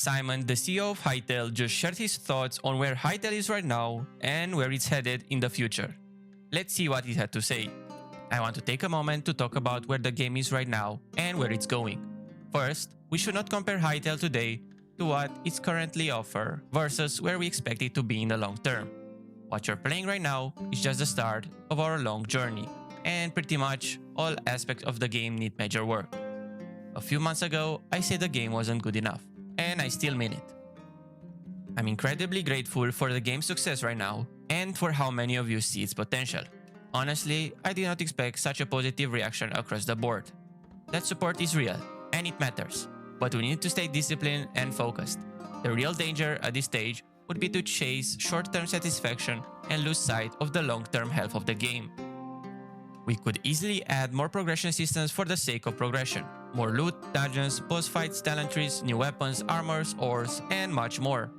Simon, the CEO of Hytale, just shared his thoughts on where Hytale is right now and where it's headed in the future. Let's see what he had to say. I want to take a moment to talk about where the game is right now and where it's going. First, we should not compare Hytale today to what it's currently offer versus where we expect it to be in the long term. What you're playing right now is just the start of our long journey, and pretty much all aspects of the game need major work. A few months ago, I said the game wasn't good enough, and I still mean it. I'm incredibly grateful for the game's success right now and for how many of you see its potential. Honestly, I did not expect such a positive reaction across the board. That support is real, and it matters, but we need to stay disciplined and focused. The real danger at this stage would be to chase short-term satisfaction and lose sight of the long-term health of the game. We could easily add more progression systems for the sake of progression. More loot, dungeons, boss fights, talent trees, new weapons, armors, ores, and much more.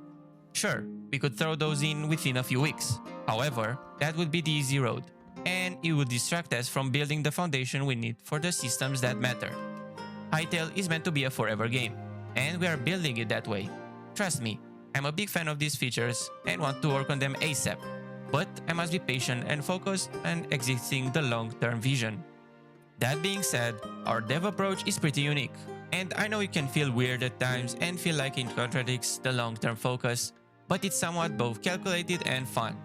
Sure, we could throw those in within a few weeks. However, that would be the easy road, and it would distract us from building the foundation we need for the systems that matter. Hytale is meant to be a forever game, and we are building it that way. Trust me, I'm a big fan of these features and want to work on them ASAP, but I must be patient and focus on executing the long-term vision. That being said, our dev approach is pretty unique, and I know it can feel weird at times and feel like it contradicts the long-term focus, but it's somewhat both calculated and fun.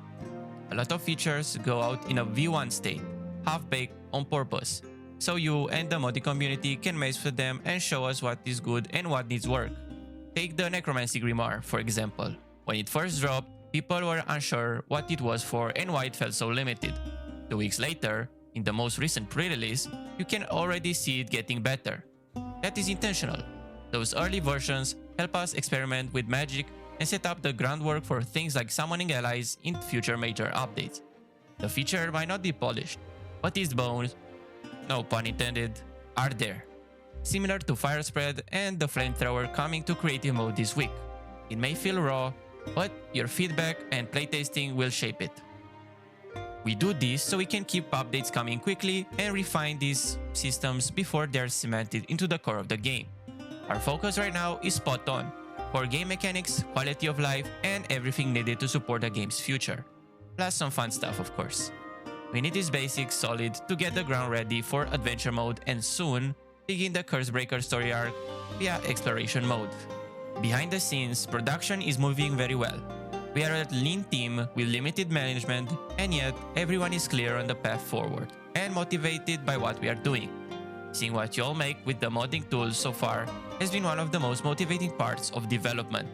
A lot of features go out in a V1 state, half-baked on purpose, so you and the modding community can mess with them and show us what is good and what needs work. Take the Necromancy Grimoire, for example. When it first dropped, people were unsure what it was for and why it felt so limited. 2 weeks later, in the most recent pre-release, you can already see it getting better. That is intentional. Those early versions help us experiment with magic and set up the groundwork for things like summoning allies in future major updates. The feature might not be polished, but its bones, no pun intended, are there. Similar to Fire Spread and the Flamethrower coming to creative mode this week. It may feel raw, but your feedback and playtesting will shape it. We do this so we can keep updates coming quickly and refine these systems before they're cemented into the core of the game. Our focus right now is spot on, core game mechanics, quality of life, and everything needed to support the game's future. Plus some fun stuff, of course. We need these basics solid to get the ground ready for adventure mode and soon begin the Cursebreaker story arc via exploration mode. Behind the scenes, production is moving very well. We are a lean team with limited management, and yet everyone is clear on the path forward and motivated by what we are doing. Seeing what you all make with the modding tools so far has been one of the most motivating parts of development.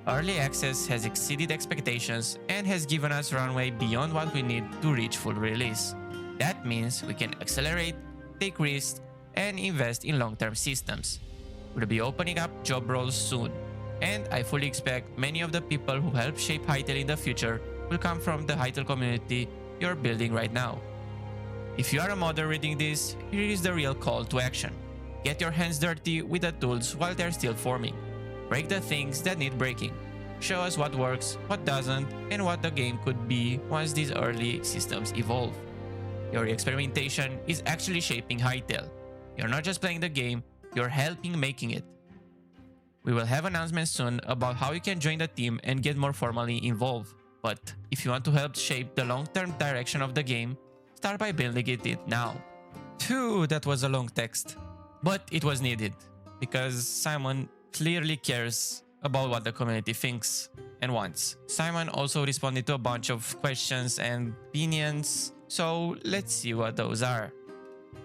Early access has exceeded expectations and has given us runway beyond what we need to reach full release. That means we can accelerate, take risks, and invest in long-term systems. We'll be opening up job roles soon, and I fully expect many of the people who help shape Hytale in the future will come from the Hytale community you're building right now. If you are a modder reading this, here is the real call to action. Get your hands dirty with the tools while they're still forming. Break the things that need breaking. Show us what works, what doesn't, and what the game could be once these early systems evolve. Your experimentation is actually shaping Hytale. You're not just playing the game, you're helping making it. We will have announcements soon about how you can join the team and get more formally involved. But if you want to help shape the long-term direction of the game, start by building it now. Phew, that was a long text. But it was needed, because Simon clearly cares about what the community thinks and wants. Simon also responded to a bunch of questions and opinions, so let's see what those are.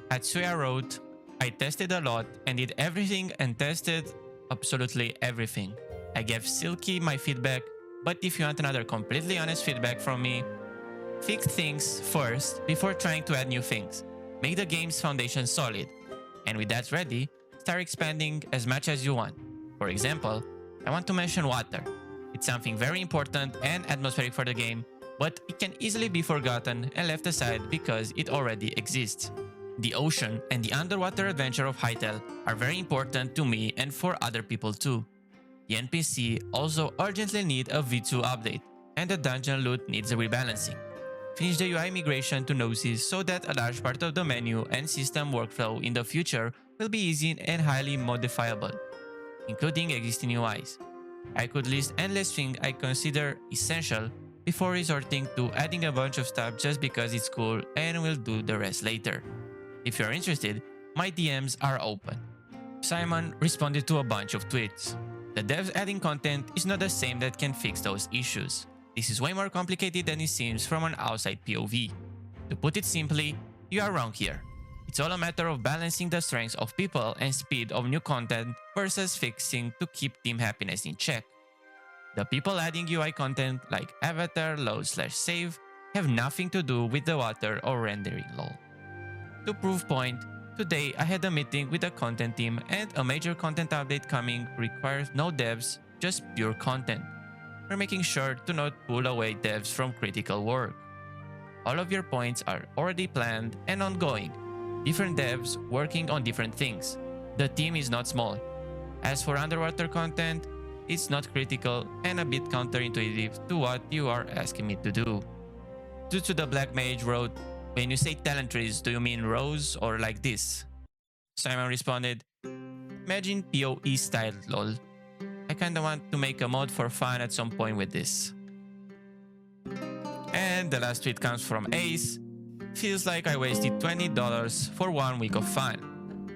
Atsuya wrote, I tested a lot and did everything and tested absolutely everything. I gave Silky my feedback, but if you want another completely honest feedback from me, fix things first before trying to add new things. Make the game's foundation solid. And with that ready, start expanding as much as you want. For example, I want to mention water. It's something very important and atmospheric for the game, but it can easily be forgotten and left aside because it already exists. The ocean and the underwater adventure of Hytale are very important to me and for other people too. The NPC also urgently need a V2 update, and the dungeon loot needs a rebalancing. Finish the UI migration to Gnosis so that a large part of the menu and system workflow in the future will be easy and highly modifiable. including existing UIs. I could list endless things I consider essential before resorting to adding a bunch of stuff just because it's cool and we'll do the rest later. If you're interested, my DMs are open. Simon responded to a bunch of tweets. The devs adding content is not the same that can fix those issues. This is way more complicated than it seems from an outside POV. To put it simply, you are wrong here. It's all a matter of balancing the strengths of people and speed of new content versus fixing to keep team happiness in check. The people adding UI content like avatar, load/save have nothing to do with the water or rendering lol. To prove point, today I had a meeting with the content team and a major content update coming requires no devs, just pure content. We're making sure to not pull away devs from critical work. All of your points are already planned and ongoing. Different devs working on different things. The team is not small. As for underwater content, it's not critical and a bit counterintuitive to what you are asking me to do. Due to the Black Mage wrote, "When you say talent trees, do you mean rows or like this?" Simon responded, "Imagine PoE style lol. I kinda want to make a mod for fun at some point with this." And the last tweet comes from Ace. "Feels like I wasted $20 for 1 week of fun."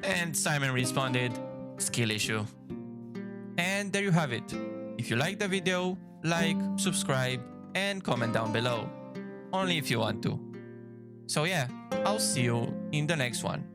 And Simon responded, "Skill issue." And there you have it. If you like the video, like, subscribe, and comment down below. Only if you want to. So yeah, I'll see you in the next one.